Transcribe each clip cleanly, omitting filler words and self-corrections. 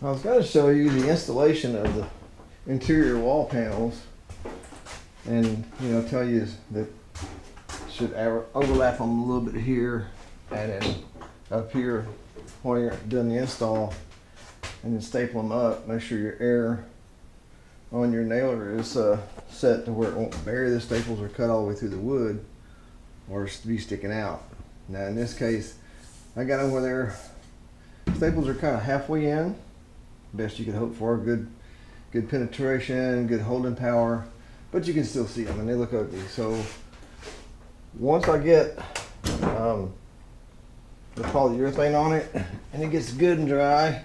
I was going to show you the installation of the interior wall panels and tell you that should overlap them a little bit here and then up here while you're doing the install, and then staple them up. Make sure your air on your nailer is set to where it won't bury the staples or cut all the way through the wood or be sticking out. Now in this case, I got them where their staples are kind of halfway in. Best you could hope for. Good penetration, good holding power, but you can still see them and they look ugly. So once I get the polyurethane on it and it gets good and dry,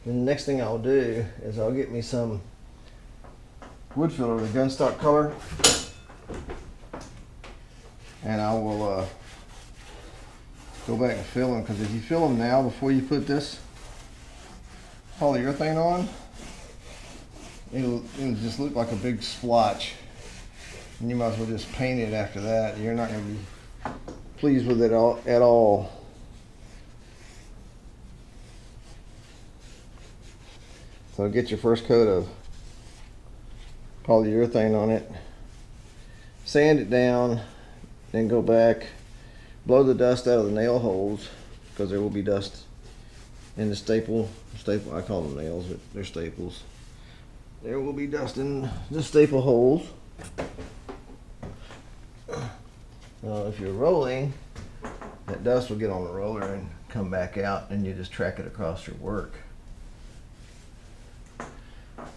then the next thing I'll do is I'll get me some wood filler, the gunstock color, and I will go back and fill them, because if you fill them now before you put this polyurethane on, it'll just look like a big splotch, and you might as well just paint it after that. You're not going to be pleased with it at all. So get your first coat of polyurethane on it, sand it down, then go back, blow the dust out of the nail holes, because there will be dust in the staple. I call them nails, but they're staples. There will be dust in the staple holes. If you're rolling, that dust will get on the roller and come back out, and you just track it across your work. So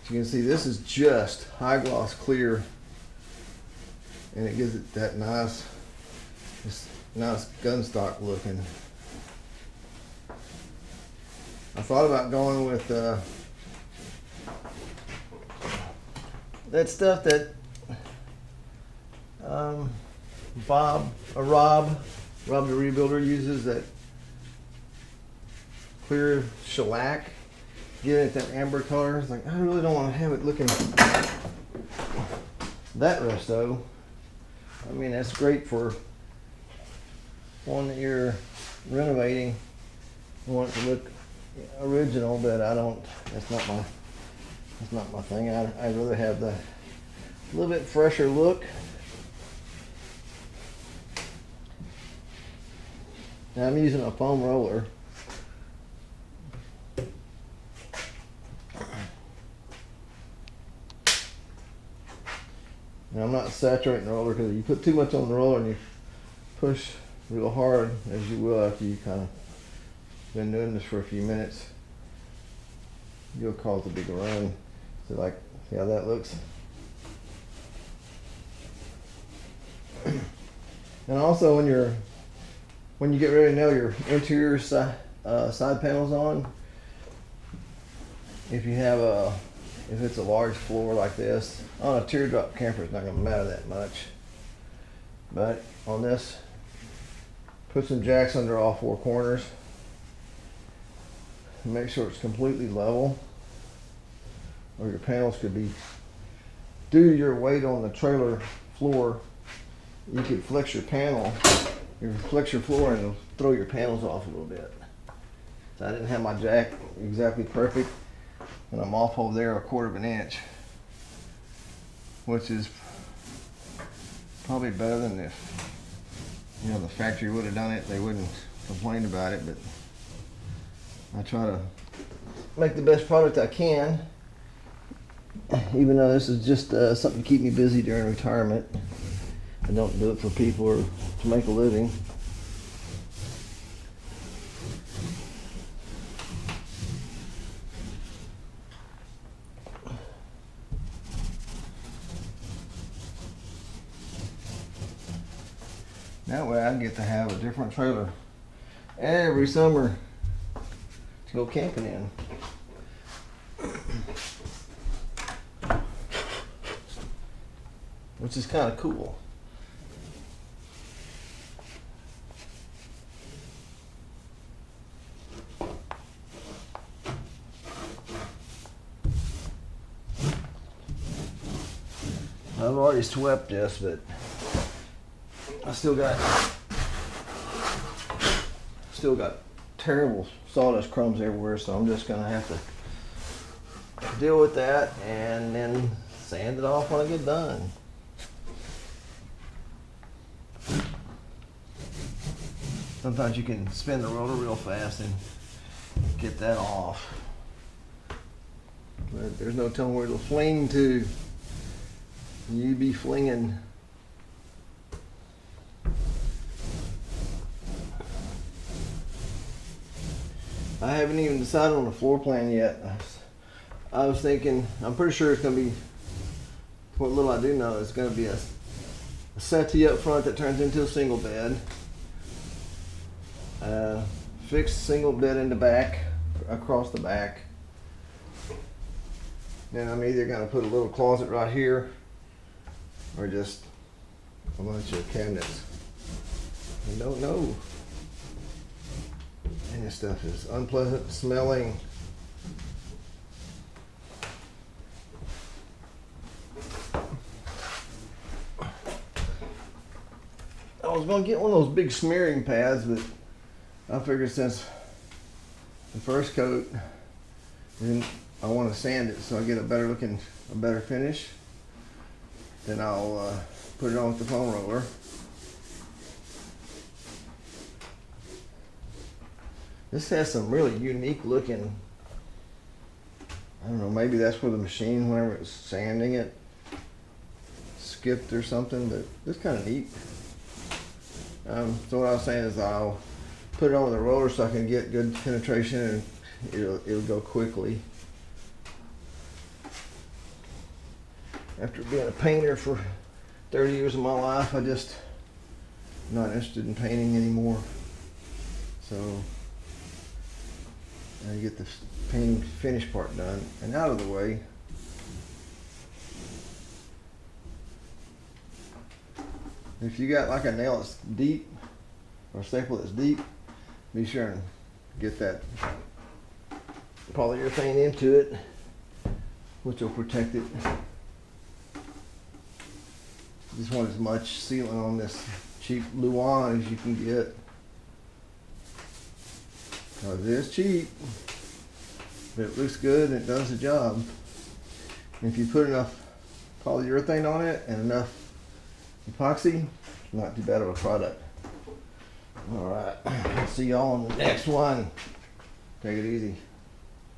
you can see this is just high gloss clear, and it gives it that nice gunstock looking. I thought about going with that stuff that Rob the Rebuilder uses, that clear shellac, giving it that amber color. It's like, I really don't want to have it looking that rough though. I mean, that's great for one that you're renovating. You want it to look original, but that's not my thing. I'd rather have the little bit fresher look. Now I'm using a foam roller. And I'm not saturating the roller, because if you put too much on the roller and you push real hard, as you will after you kind of been doing this for a few minutes, you'll cause a big run. So like, see how that looks? And also when you get ready to nail your interior side panels on, if it's a large floor like this, on a teardrop camper it's not going to matter that much, but on this, put some jacks under all four corners. Make sure it's completely level, or your panels could be, due to your weight on the trailer floor, you could flex your floor and it'll throw your panels off a little bit. So I didn't have my jack exactly perfect, and I'm off over there 1/4 of an inch, which is probably better than if the factory would have done it. They wouldn't complain about it, but I try to make the best product I can, even though this is just something to keep me busy during retirement. I don't do it for people or to make a living. That way I get to have a different trailer every summer to go camping in. Which is kind of cool. I've already swept this, but I still got terrible sawdust crumbs everywhere, so I'm just gonna have to deal with that and then sand it off when I get done. Sometimes you can spin the roller real fast and get that off. But there's no telling where it'll fling to. You be flinging. I haven't even decided on the floor plan yet. I was thinking, I'm pretty sure it's going to be, what little I do know, it's going to be a settee up front that turns into a single bed. Fixed single bed in the back, across the back. Then I'm either going to put a little closet right here or just a bunch of cabinets. I don't know. And this stuff is unpleasant smelling. I was going to get one of those big smearing pads, but I figured since the first coat, then I want to sand it so I get a better finish. Then I'll put it on with the foam roller. This has some really unique looking, I don't know, maybe that's where the machine, whenever it's sanding it, skipped or something, but it's kind of neat. So what I was saying is I'll put it on with the roller so I can get good penetration and it'll go quickly. After being a painter for 30 years of my life, I just not interested in painting anymore. So I get the painting finish part done and out of the way. If you got like a nail that's deep or a staple that's deep, be sure and get that polyurethane into it, which will protect it. Just want as much sealant on this cheap Luan as you can get. Because it is cheap, but it looks good and it does the job. And if you put enough polyurethane on it and enough epoxy, it's not too bad of a product. Alright, see y'all on the next one. Take it easy.